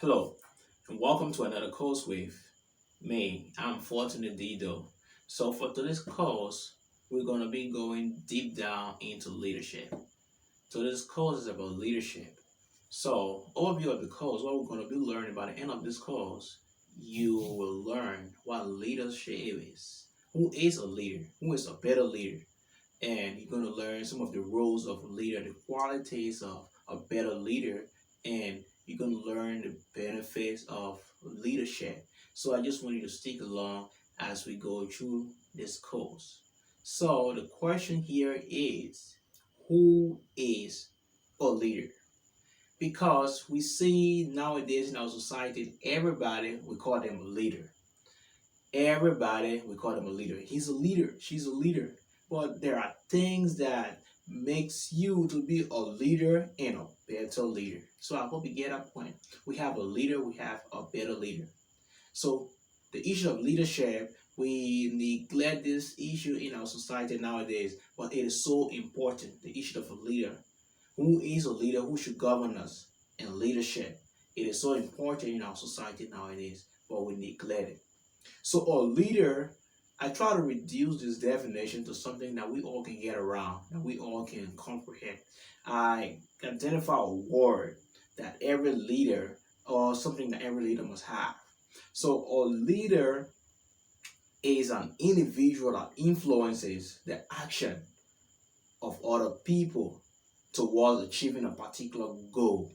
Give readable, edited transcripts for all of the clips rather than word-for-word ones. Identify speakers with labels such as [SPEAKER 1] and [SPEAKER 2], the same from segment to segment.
[SPEAKER 1] Hello, and welcome to another course with me. I'm Fortunate Dido. So for today's course, we're going to be going deep down into leadership. So this course is about leadership. So overview of the course, what we're going to be learning by the end of this course, you will learn what leadership is. Who is a leader? Who is a better leader? And you're going to learn some of the roles of a leader, the qualities of a better leader, and you're going to learn the benefits of leadership. So I just want you to stick along as we go through this course. So the question here is, who is a leader? Because we see nowadays in our society, everybody, we call them a leader. Everybody, we call them a leader. He's a leader. She's a leader. But there are things that makes you to be a leader and a better leader. So I hope you get that point. We have a leader. We have a better leader. So the issue of leadership, we neglect this issue in our society nowadays, but it is so important. The issue of a leader. Who is a leader? Who should govern us? And leadership. It is so important in our society nowadays, but we neglect it. So a leader, I try to reduce this definition to something that we all can get around, that we all can comprehend. I identify a word that every leader or something that every leader must have. So a leader is an individual that influences the action of other people towards achieving a particular goal.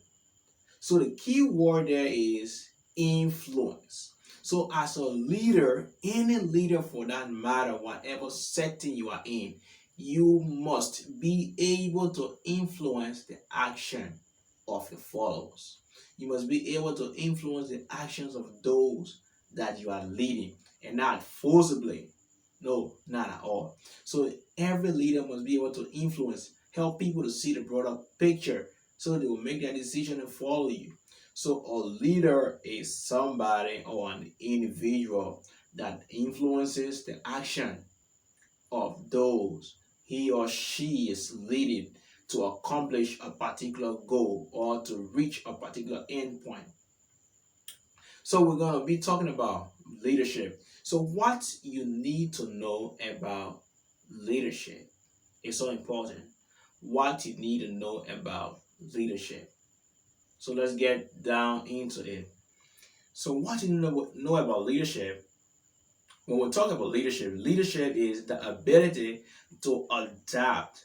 [SPEAKER 1] So the key word there is influence. So as a leader, any leader for that matter, whatever setting you are in, you must be able to influence the action of your followers. You must be able to influence the actions of those that you are leading and not forcibly. No, not at all. So every leader must be able to influence, help people to see the broader picture so they will make their decision and follow you. So a leader is somebody or an individual that influences the action of those he or she is leading to accomplish a particular goal or to reach a particular endpoint. So we're going to be talking about leadership. So what you need to know about leadership is so important. What you need to know about leadership. So let's get down into it. So what you know about leadership, when we talk about leadership, leadership is the ability to adapt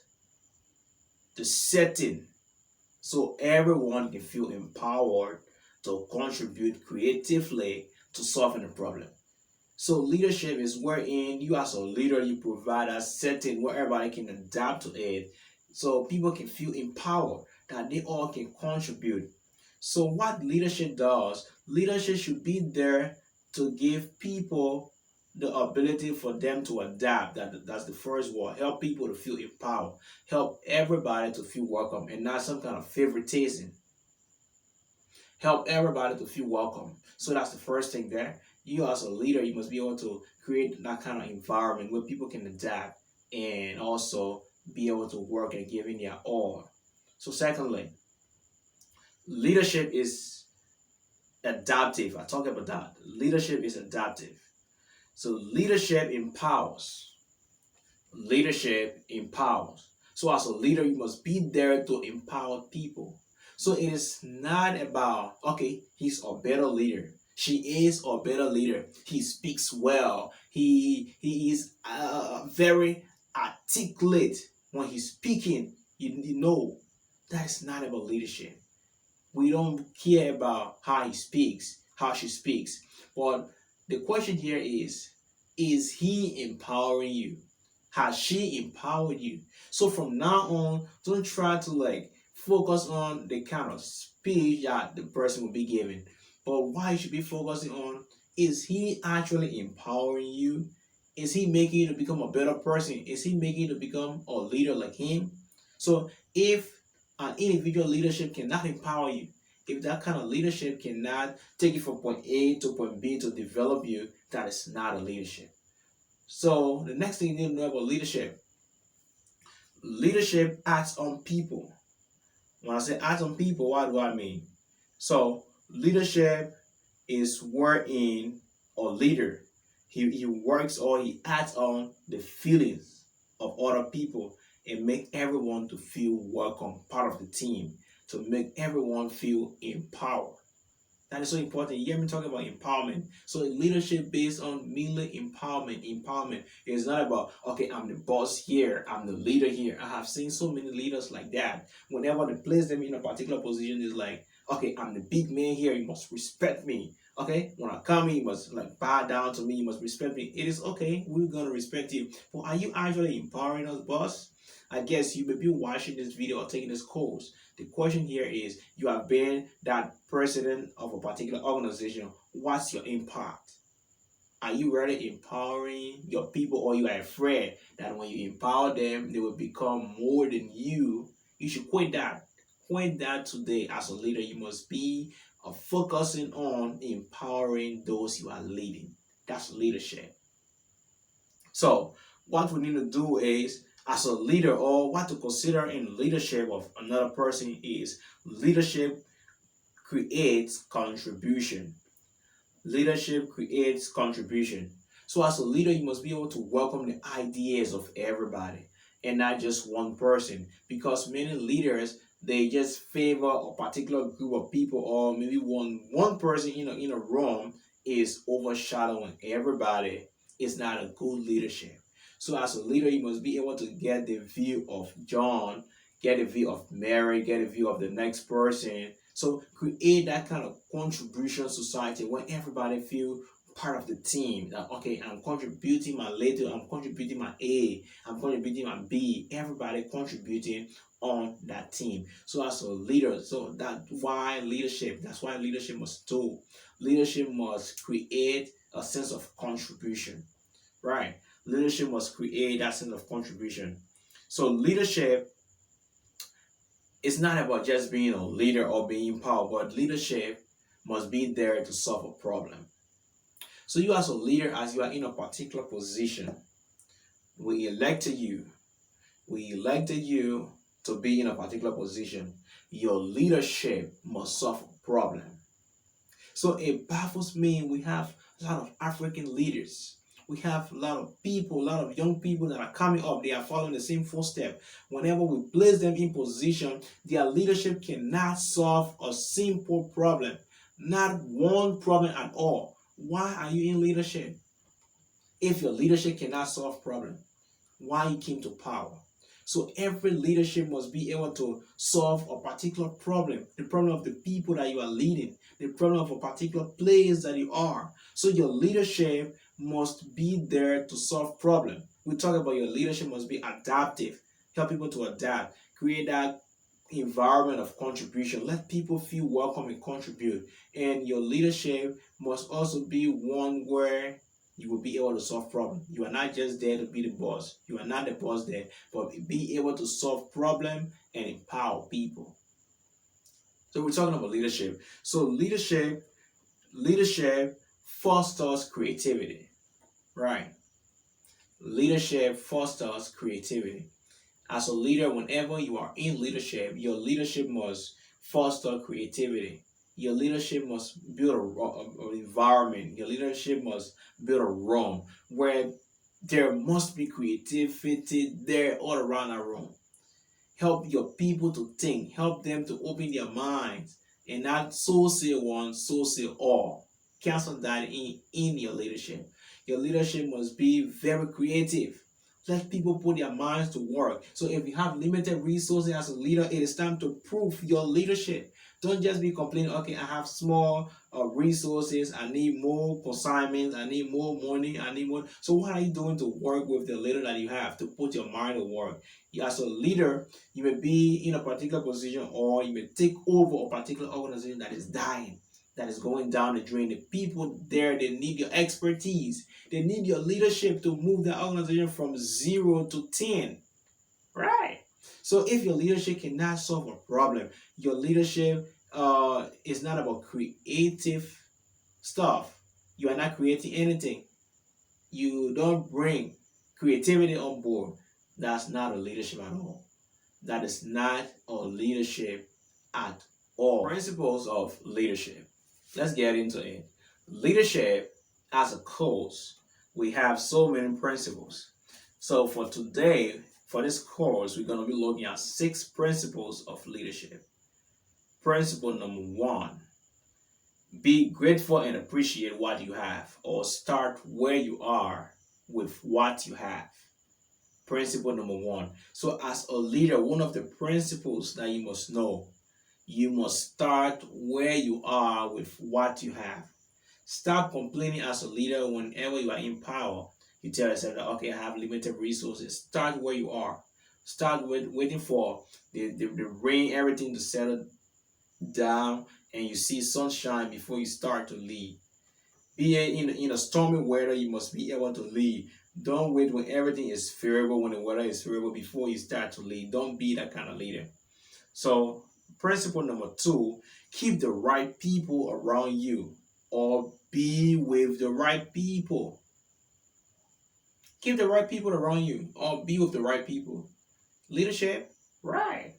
[SPEAKER 1] the setting so everyone can feel empowered to contribute creatively to solving a problem. So leadership is wherein you as a leader, you provide a setting where everybody can adapt to it so people can feel empowered that they all can contribute. So what leadership does, leadership should be there to give people the ability for them to adapt. That's the first word. Help people to feel empowered. Help everybody to feel welcome and not some kind of favoritism. Help everybody to feel welcome. So that's the first thing there. You as a leader, you must be able to create that kind of environment where people can adapt and also be able to work and give in their all. So secondly, leadership is adaptive. I talk about that. Leadership is adaptive. So leadership empowers. Leadership empowers. So as a leader, you must be there to empower people. So it is not about, okay, he's a better leader. She is a better leader. He speaks well. He is very articulate when he's speaking. You know, that is not about leadership. We don't care about how he speaks, how she speaks. But the question here is he empowering you? Has she empowered you? So from now on, don't try to focus on the kind of speech that the person will be giving. But what you should be focusing on is he actually empowering you? Is he making you to become a better person? Is he making you to become a leader like him? So if an individual leadership cannot empower you, if that kind of leadership cannot take you from point A to point B to develop you, that is not a leadership. So the next thing you need to know about leadership, leadership acts on people. When I say acts on people, what do I mean? So Leadership is wherein a leader he works or he acts on the feelings of other people and make everyone to feel welcome, part of the team, to make everyone feel empowered. That is so important. You hear me talking about empowerment. So leadership based on mainly empowerment. Empowerment is not about, okay, I'm the boss here, I'm the leader here. I have seen so many leaders like that. Whenever they place them in a particular position, it's like, okay, I'm the big man here, you must respect me. Okay, when I come in, you must like bow down to me, you must respect me. It is okay, we're gonna respect you. But are you actually empowering us, boss? I guess you may be watching this video or taking this course. The question here is, you have been that president of a particular organization. What's your impact? Are you really empowering your people, or you are afraid that when you empower them, they will become more than you? You should quit that. Quit that today. As a leader, you must be focusing on empowering those you are leading. That's leadership. So, what we need to do is, as a leader, or what to consider in leadership of another person is, leadership creates contribution. Leadership creates contribution. So as a leader, you must be able to welcome the ideas of everybody and not just one person. Because many leaders, they just favor a particular group of people, or maybe one person in a room is overshadowing everybody. It's not a good leadership. So as a leader, you must be able to get the view of John, get a view of Mary, get a view of the next person. So create that kind of contribution society where everybody feel part of the team. That okay, I'm contributing my little, I'm contributing my A, I'm contributing my B. Everybody contributing on that team. So as a leader, so that's why leadership must do. Leadership must create a sense of contribution. Right. Leadership must create that sense of contribution. So leadership is not about just being a leader or being power, but leadership must be there to solve a problem. So you as a leader, as you are in a particular position, we elected you. We elected you to be in a particular position. Your leadership must solve a problem. So it baffles me. We have a lot of African leaders. We have a lot of people, a lot of young people that are coming up. They are following the same footstep. Whenever we place them in position, their leadership cannot solve a simple problem. Not one problem at all. Why are you in leadership? If your leadership cannot solve problems, why you came to power? So every leadership must be able to solve a particular problem, the problem of the people that you are leading, the problem of a particular place that you are. So your leadership must be there to solve problems. We talk about your leadership must be adaptive, help people to adapt, create that environment of contribution, let people feel welcome and contribute. And your leadership must also be one where you will be able to solve problems. You are not just there to be the boss. You are not the boss there, but be able to solve problems and empower people. So we're talking about leadership. So leadership fosters creativity, right? Leadership fosters creativity. As a leader, whenever you are in leadership, your leadership must foster creativity. Your leadership must build an environment. Your leadership must build a room where there must be creativity there all around that room. Help your people to think. Help them to open their minds and not so say one, so say all. Cancel that in your leadership. Your leadership must be very creative. Let people put their minds to work. So if you have limited resources as a leader, it is time to prove your leadership. Don't just be complaining, okay, I have small resources, I need more consignments, I need more money, I need more. So what are you doing to work with the little that you have, to put your mind to work? As a leader, you may be in a particular position, or you may take over a particular organization that is dying, that is going down the drain. The people there, they need your expertise. They need your leadership to move the organization from 0 to 10. Right. So if your leadership cannot solve a problem, your leadership is not about creative stuff. You are not creating anything. You don't bring creativity on board. That's not a leadership at all. That is not a leadership at all. Principles of leadership. Let's get into it. Leadership as a course, we have so many principles. So for today, for this course, we're going to be looking at 6 principles of leadership. Principle number 1, be grateful and appreciate what you have, or start where you are with what you have. Principle number 1. So as a leader, one of the principles that you must know, you must start where you are with what you have. Stop complaining as a leader whenever you are in power. You tell yourself that, okay, I have limited resources. Start where you are. Start with waiting for the rain, everything to settle down, and you see sunshine before you start to lead. Be in a stormy weather, you must be able to lead. Don't wait when everything is favorable, when the weather is favorable, before you start to lead. Don't be that kind of leader. So, principle number 2, keep the right people around you, or be with the right people. Keep the right people around you, or be with the right people. Leadership, right.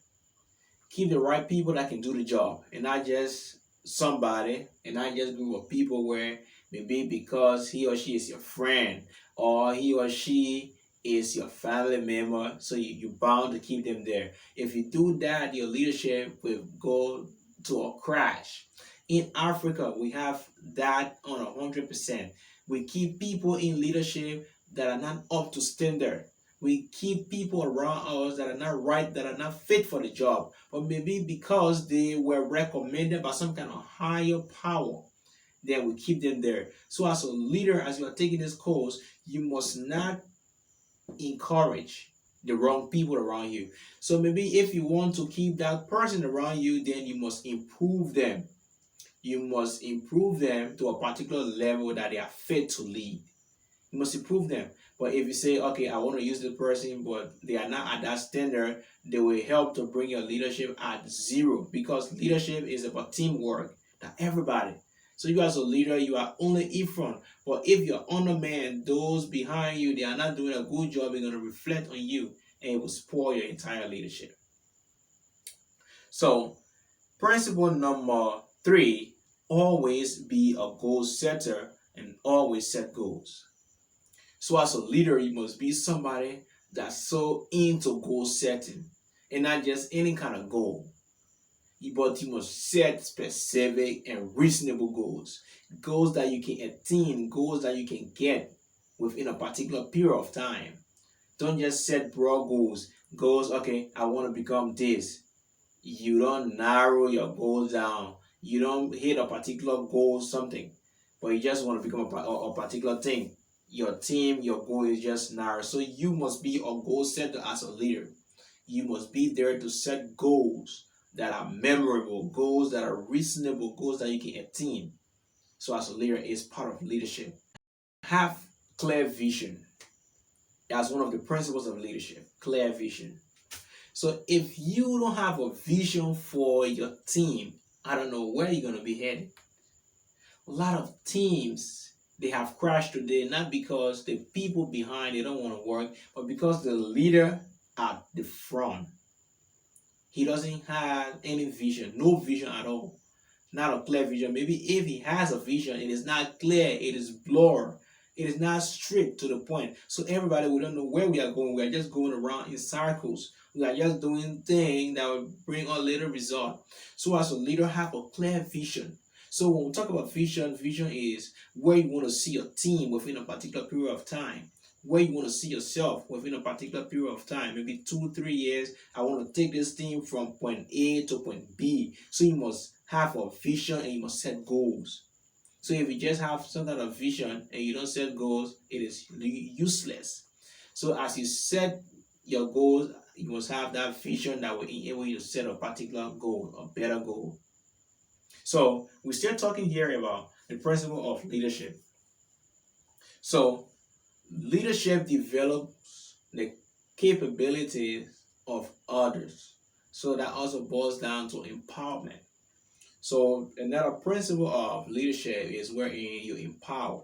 [SPEAKER 1] Keep the right people that can do the job, and not just somebody, and not just be with people where maybe because he or she is your friend, or he or she is your family member, so you're bound to keep them there. If you do that, your leadership will go to a crash. In Africa, we have that on 100%. We keep people in leadership that are not up to standard. We keep people around us that are not right, that are not fit for the job, but maybe because they were recommended by some kind of higher power, then we keep them there. So as a leader, as you are taking this course, you must not encourage the wrong people around you. So maybe if you want to keep that person around you, then you must improve them. You must improve them to a particular level that they are fit to lead. You must improve them. But if you say, okay, I want to use this person, but they are not at that standard, they will help to bring your leadership at zero, because leadership is about teamwork, that everybody. So you as a leader, you are only in front. But if you're under man, those behind you, they are not doing a good job, they're going to reflect on you, and it will spoil your entire leadership. So principle number 3, always be a goal setter and always set goals. So as a leader, you must be somebody that's so into goal setting, and not just any kind of goal, but you must set specific and reasonable goals. Goals that you can attain, goals that you can get within a particular period of time. Don't just set broad goals. Goals, okay, I want to become this. You don't narrow your goals down. You don't hit a particular goal, something, but you just want to become a particular thing. Your team, your goal is just narrow. So you must be a goal setter as a leader. You must be there to set goals that are memorable, goals that are reasonable, goals that you can attain. So as a leader, it's part of leadership. Have clear vision. That's one of the principles of leadership, clear vision. So if you don't have a vision for your team, I don't know where you're going to be headed. A lot of teams, they have crashed today, not because the people behind they don't want to work, but because the leader at the front, he doesn't have any vision, no vision at all, not a clear vision. Maybe if he has a vision, it is not clear, it is blurred, it is not straight to the point. So everybody, we don't know where we are going. We are just going around in circles. We are just doing things that will bring a little result. So as a leader, have a clear vision. So when we talk about vision, vision is where you want to see your team within a particular period of time, where you want to see yourself within a particular period of time, maybe 2-3 years. I want to take this team from point A to point B. So you must have a vision and you must set goals. So if you just have some kind of vision and you don't set goals, it is useless. So as you set your goals, you must have that vision that will enable you to set a particular goal, a better goal. So we're still talking here about the principle of leadership. So leadership develops the capabilities of others. So that also boils down to empowerment. So another principle of leadership is wherein you empower.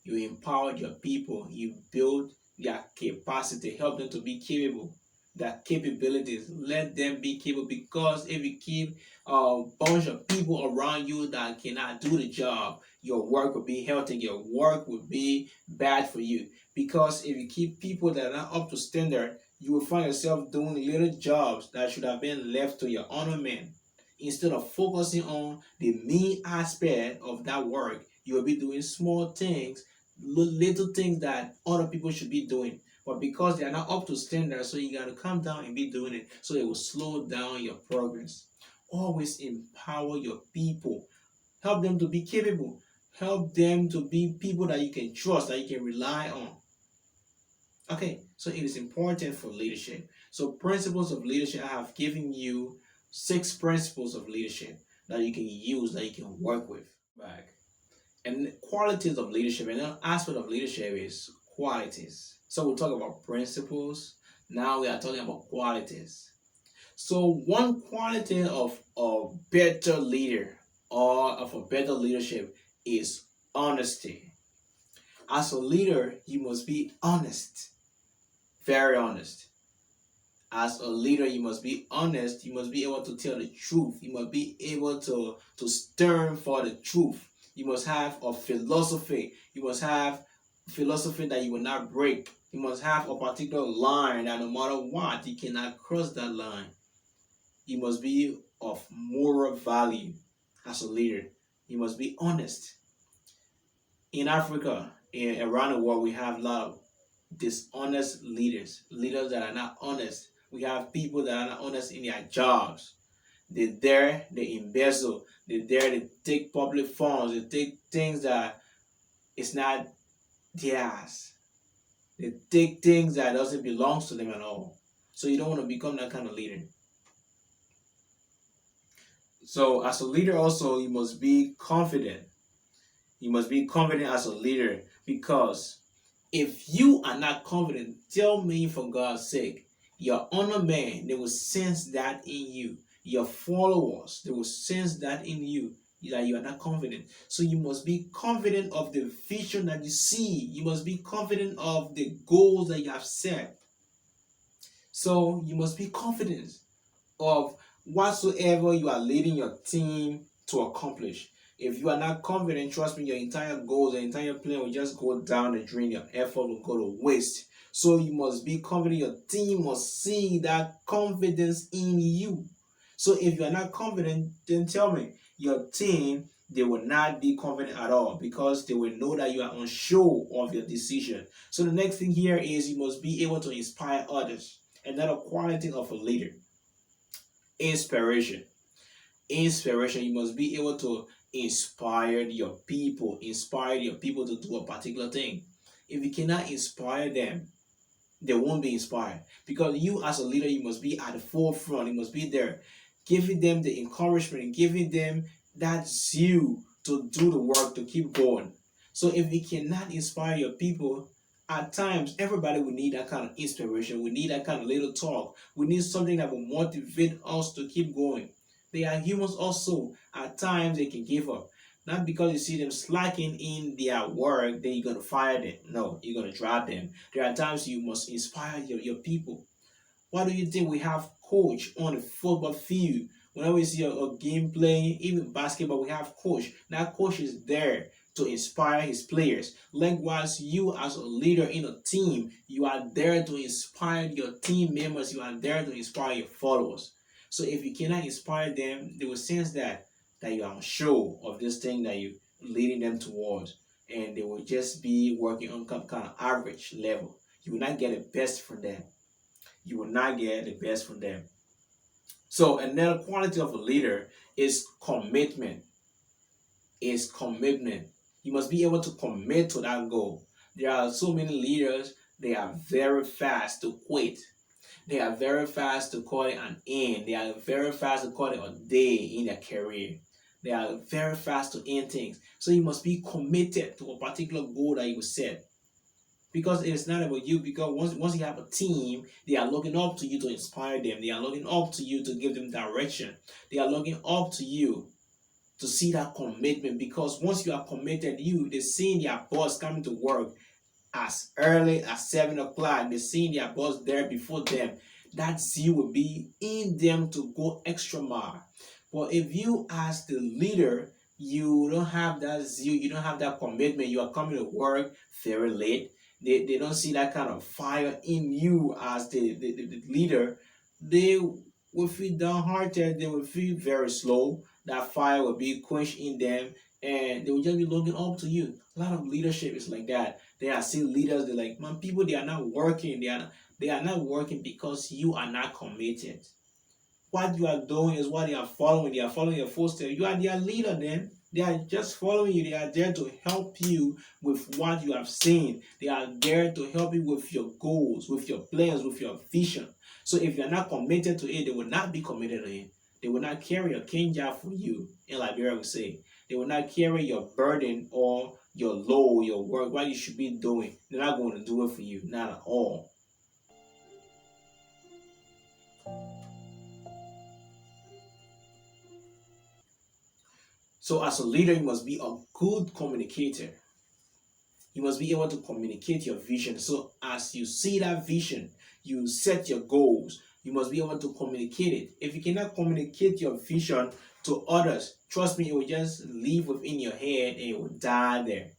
[SPEAKER 1] You empower your people. You build their capacity, help them to be capable. their capabilities. Let them be capable, because if you keep a bunch of people around you that cannot do the job, your work will be healthy, your work will be bad for you. Because if you keep people that are not up to standard, you will find yourself doing little jobs that should have been left to your honor men. Instead of focusing on the main aspect of that work, you will be doing small things, little things that other people should be doing. But because they are not up to standard, so you got to come down and be doing it, so it will slow down your progress. Always empower your people. Help them to be capable. Help them to be people that you can trust, that you can rely on. Okay, so it is important for leadership. So principles of leadership, I have given you 6 principles of leadership that you can use, that you can work with. Back. And qualities of leadership, another aspect of leadership is qualities. So we talk about principles. Now we are talking about qualities. So one quality of a better leader or of a better leadership is honesty. As a leader, you must be honest, very honest. As a leader, you must be honest. You must be able to tell the truth. You must be able to stand for the truth. You must have a philosophy. You must have philosophy that you will not break. You must have a particular line that no matter what, you cannot cross that line. You must be of moral value as a leader. You must be honest. In Africa, around the world, we have a lot of dishonest leaders, leaders that are not honest. We have people that are not honest in their jobs. They're there, they embezzle. They're there, they take public funds. They take things that it's not theirs. They take things that doesn't belong to them at all. So you don't want to become that kind of leader. So as a leader also, you must be confident. You must be confident as a leader, because if you are not confident, tell me for God's sake, your honor man, they will sense that in you. Your followers, they will sense that in you, that you are not confident. So you must be confident of the vision that you see. You must be confident of the goals that you have set. So you must be confident of whatsoever you are leading your team to accomplish. If you are not confident, trust me, your entire goals, your entire plan will just go down the drain. Your effort will go to waste. So you must be confident. Your team must see that confidence in you. So if you are not confident, then tell me, your team, they will not be confident at all, because they will know that you are unsure of your decision. So the next thing here is you must be able to inspire others. Another quality of a leader: inspiration. Inspiration, you must be able to inspire your people to do a particular thing. If you cannot inspire them, they won't be inspired, because you as a leader, you must be at the forefront. You must be there, giving them the encouragement, giving them that zeal to do the work, to keep going. So if you cannot inspire your people, at times everybody will need that kind of inspiration. We need that kind of little talk. We need something that will motivate us to keep going. They are humans also. At times they can give up. Not because you see them slacking in their work, then you're going to fire them. No, you're going to drop them. There are times you must inspire your people. Why do you think we have coach on the football field? Whenever we see a game playing, even basketball, we have coach. That coach is there to inspire his players. Likewise, you as a leader in a team, you are there to inspire your team members. You are there to inspire your followers. So if you cannot inspire them, they will sense that you are unsure of this thing that you leading them towards, and they will just be working on kind of average level. You will not get the best from them. You will not get the best from them. So another quality of a leader is commitment. Is commitment. You must be able to commit to that goal. There are so many leaders, they are very fast to quit. They are very fast to call it an end. They are very fast to call it a day in their career. They are very fast to end things. So you must be committed to a particular goal that you set. Because it is not about you, because once you have a team, they are looking up to you to inspire them. They are looking up to you to give them direction. They are looking up to you to see that commitment, because once you are committed, they seeing their boss coming to work as early as 7 o'clock. They seeing their boss there before them. That zeal will be in them to go extra mile. But if you, as the leader, you don't have that zeal, you don't have that commitment, you are coming to work very late, they don't see that kind of fire in you as the leader, they will feel downhearted, they will feel very slow. That fire will be quenched in them, and they will just be looking up to you. A lot of leadership is like that. They are still leaders, they're like, man, people, they are not working, they are not working because you are not committed. What you are doing is what they are following. They are following your footsteps. You are their leader then. They are just following you. They are there to help you with what you have seen. They are there to help you with your goals, with your plans, with your vision. So if you are not committed to it, they will not be committed to it. They will not carry a kinja for you, in Liberia we say. They will not carry your burden or your load, your work, what you should be doing. They're not going to do it for you, not at all. So as a leader, you must be a good communicator. You must be able to communicate your vision. So as you see that vision, you set your goals. You must be able to communicate it. If you cannot communicate your vision to others, trust me, it will just live within your head and it will die there.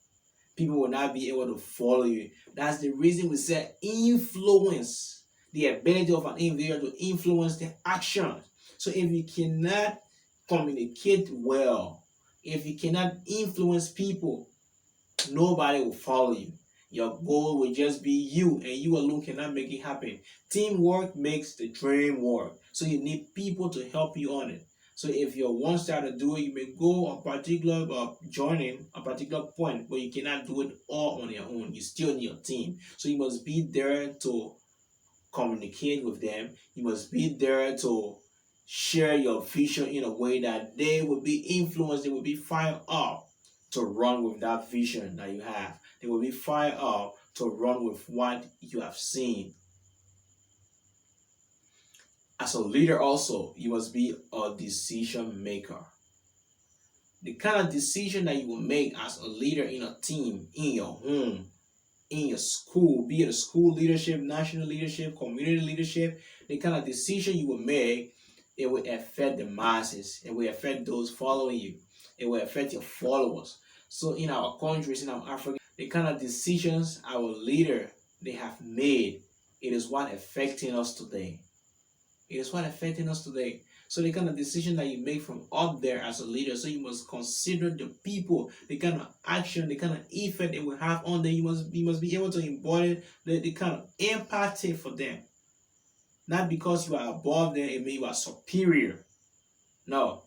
[SPEAKER 1] People will not be able to follow you. That's the reason we say influence, the ability of an individual to influence the action. So if you cannot communicate well, if you cannot influence people, nobody will follow you. Your goal will just be you, and you alone cannot make it happen. Teamwork makes the dream work. So you need people to help you on it. So if you're one side to do it, you may go a particular joining a particular point, but you cannot do it all on your own. You still need a team. So you must be there to communicate with them. You must be there to share your vision in a way that they will be influenced, they will be fired up to run with that vision that you have. They will be fired up to run with what you have seen. As a leader, also, you must be a decision maker. The kind of decision that you will make as a leader in a team, in your home, in your school, be it a school leadership, national leadership, community leadership, the kind of decision you will make, it will affect the masses. It will affect those following you. It will affect your followers. So in our countries, in our Africa, the kind of decisions our leader they have made, it is what affecting us today. It is what affecting us today. So the kind of decision that you make from up there as a leader, so you must consider the people, the kind of action, the kind of effect it will have on them. You must be able to embody the kind of empathy for them. Not because you are above them, it means you are superior. No.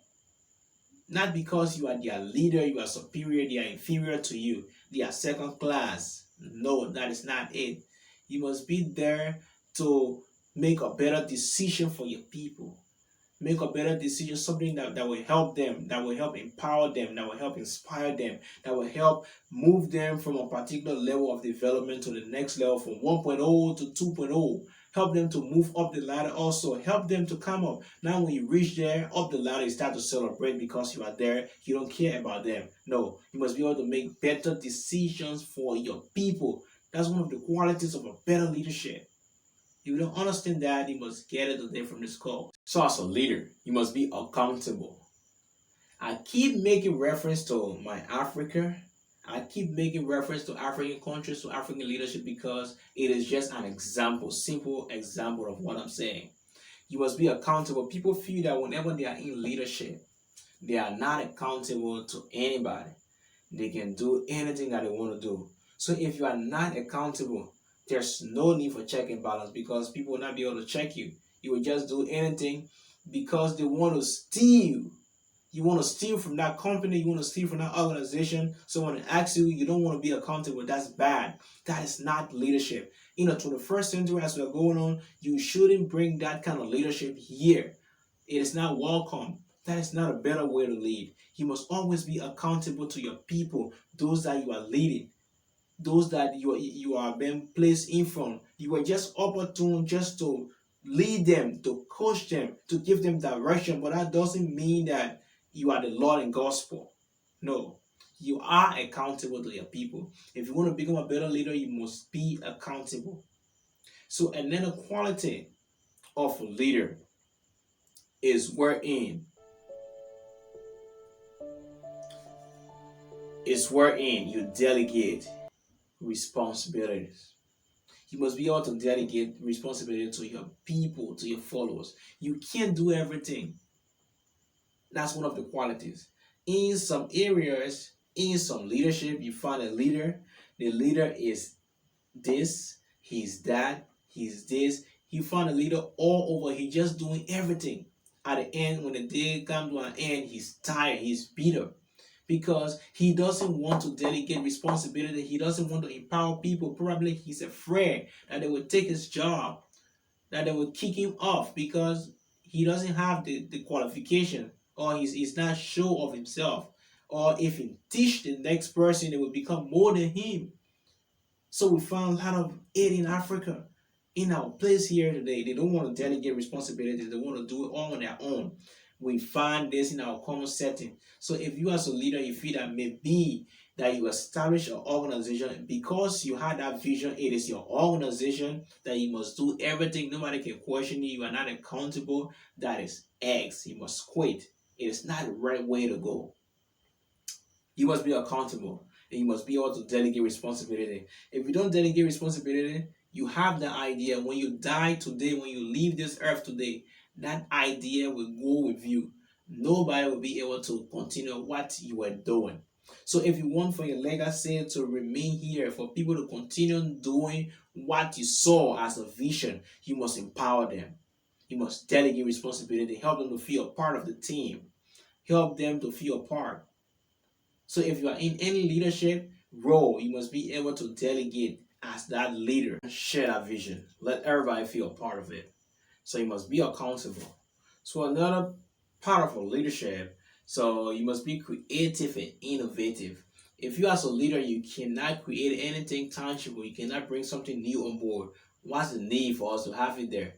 [SPEAKER 1] Not because you are their leader, you are superior, they are inferior to you. They are second class. No, that is not it. You must be there to make a better decision for your people. Make a better decision, something that will help them, that will help empower them, that will help inspire them, that will help move them from a particular level of development to the next level, from 1.0 to 2.0. Help them to move up the ladder also. Help them to come up. Now when you reach there, up the ladder, you start to celebrate because you are there. You don't care about them. No, you must be able to make better decisions for your people. That's one of the qualities of a better leadership. If you don't understand that, you must get it today from this call. So as a leader, you must be accountable. I keep making reference to my Africa. I keep making reference to African countries, to African leadership, because it is just an example, simple example of what I'm saying. You must be accountable. People feel that whenever they are in leadership, they are not accountable to anybody. They can do anything that they want to do. So if you are not accountable, there's no need for check and balance, because people will not be able to check you. You will just do anything because they want to steal. You want to steal from that company, you want to steal from that organization. Someone asks you, you don't want to be accountable. That's bad. That is not leadership. In the 21st century, as we're going on, you shouldn't bring that kind of leadership here. It is not welcome. That is not a better way to lead. You must always be accountable to your people, those that you are leading, those that you are being placed in front. You are just opportune just to lead them, to coach them, to give them direction, but that doesn't mean that you are the Lord and gospel. No, you are accountable to your people. If you want to become a better leader, you must be accountable. So another quality of a leader is wherein you delegate responsibilities. You must be able to delegate responsibility to your people, to your followers. You can't do everything. That's one of the qualities. In some areas, in some leadership, you find a leader. The leader is this, he's that, he's this. You find a leader all over. He's just doing everything. At the end, when the day comes to an end, he's tired, he's bitter because he doesn't want to delegate responsibility. He doesn't want to empower people. Probably he's afraid that they will take his job, that they will kick him off because he doesn't have the qualification, or he's not sure of himself. Or if he teach the next person, they will become more than him. So we found a lot of it in Africa. In our place here today, they don't want to delegate responsibilities. They want to do it all on their own. We find this in our common setting. So if you as a leader, you feel that maybe that you establish an organization because you had that vision, it is your organization that you must do everything. Nobody can question you. You are not accountable. That is X. You must quit. It is not the right way to go. You must be accountable and you must be able to delegate responsibility. If you don't delegate responsibility, you have the idea when you die today, when you leave this earth today, that idea will go with you. Nobody will be able to continue what you were doing. So if you want for your legacy to remain here, for people to continue doing what you saw as a vision, you must empower them. You must delegate responsibility, help them to feel a part of the team, help them to feel a part. So if you are in any leadership role, you must be able to delegate as that leader. Share that vision. Let everybody feel a part of it. So you must be accountable. So another part of a leadership, so you must be creative and innovative. If you as a leader, you cannot create anything tangible, you cannot bring something new on board, what's the need for us to have it there?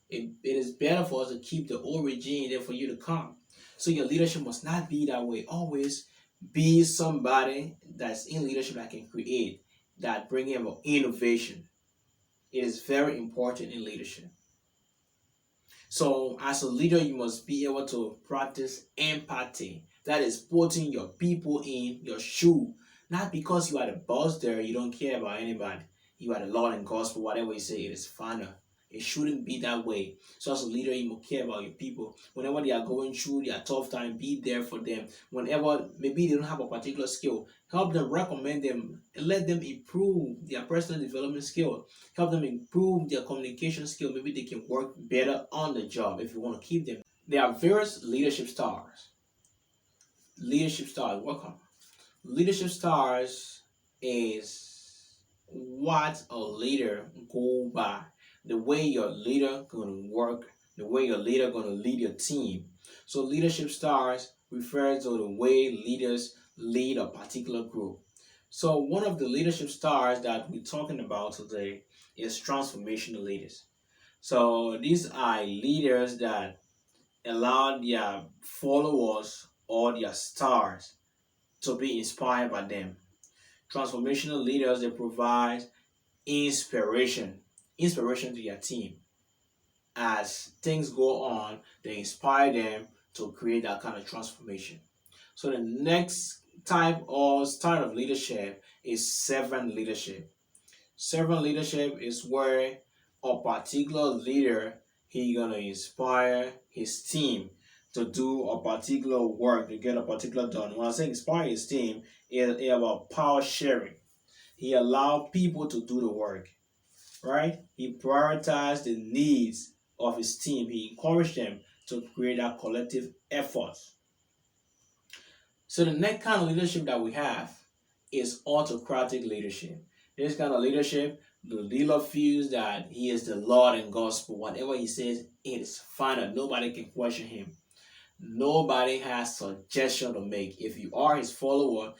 [SPEAKER 1] It is better for us to keep the old regime there for you to come. So your leadership must not be that way. Always be somebody that's in leadership that can create, that bring about innovation. It is very important in leadership. So as a leader, you must be able to practice empathy. That is putting your people in your shoe. Not because you are the boss there, you don't care about anybody. You are the Lord and gospel, whatever you say, it is final. It shouldn't be that way. So as a leader, you must care about your people. Whenever they are going through their tough time, be there for them. Whenever maybe they don't have a particular skill, help them, recommend them, and let them improve their personal development skill. Help them improve their communication skill. Maybe they can work better on the job if you want to keep them. There are various leadership stars. Leadership stars, welcome. Leadership stars is what a leader go by. The way your leader gonna work, the way your leader gonna lead your team. So leadership stars refers to the way leaders lead a particular group. So one of the leadership stars that we're talking about today is transformational leaders. So these are leaders that allow their followers or their stars to be inspired by them. Transformational leaders, they provide inspiration, inspiration to their team. As things go on, they inspire them to create that kind of transformation. So the next type or style of leadership is servant leadership. Servant leadership is where a particular leader, he gonna inspire his team to do a particular work, to get a particular done. When I say inspire his team, it's about power sharing. He allowed people to do the work, right? He prioritized the needs of his team. He encouraged them to create that collective effort. So the next kind of leadership that we have is autocratic leadership. This kind of leadership, the leader feels that he is the Lord and gospel. Whatever he says, it is final. Nobody can question him. Nobody has suggestion to make. If you are his follower,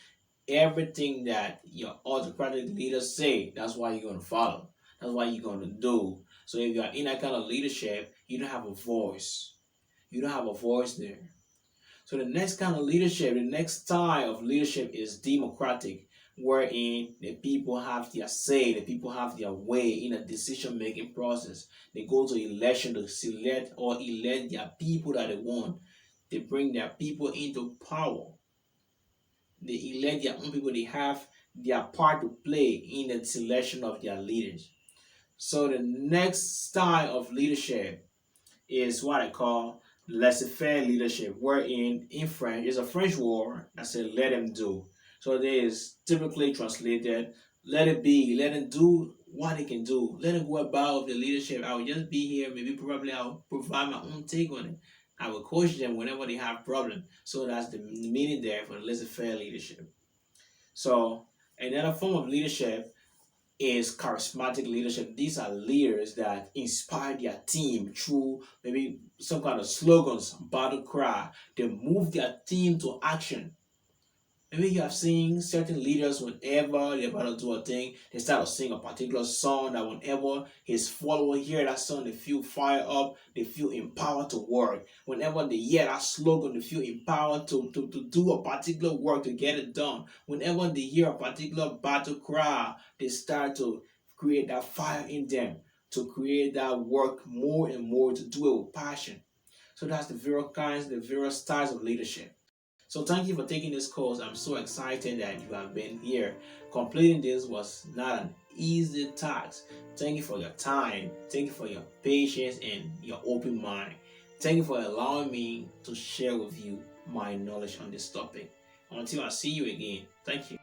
[SPEAKER 1] everything that your autocratic leaders say, that's why you're going to follow. That's what you're going to do. So if you are in that kind of leadership, you don't have a voice. You don't have a voice there. So the next kind of leadership, the next style of leadership is democratic. wherein the people have their say, the people have their way in a decision-making process. They go to election to select or elect their people that they want. They bring their people into power. They elect their own people. They have their part to play in the selection of their leaders. So the next style of leadership is what I call laissez-faire leadership, wherein in French is a French word that says let them do. So there is typically translated let it be, let them do what they can do, let them go about the leadership. I will just be here, maybe probably I'll provide my own take on it. I will coach them whenever they have problems. So that's the meaning there for the laissez-faire leadership. So another form of leadership is charismatic leadership. These are leaders that inspire their team through maybe some kind of slogans, battle cry. They move their team to action. Maybe you have seen certain leaders whenever they're about to do a thing, they start to sing a particular song that whenever his followers hear that song, they feel fired up, they feel empowered to work. Whenever they hear that slogan, they feel empowered to do a particular work to get it done. Whenever they hear a particular battle cry, they start to create that fire in them, to create that work more and more, to do it with passion. So that's the various kinds, the various styles of leadership. So thank you for taking this course. I'm so excited that you have been here. Completing this was not an easy task. Thank you for your time. Thank you for your patience and your open mind. Thank you for allowing me to share with you my knowledge on this topic. Until I see you again, thank you.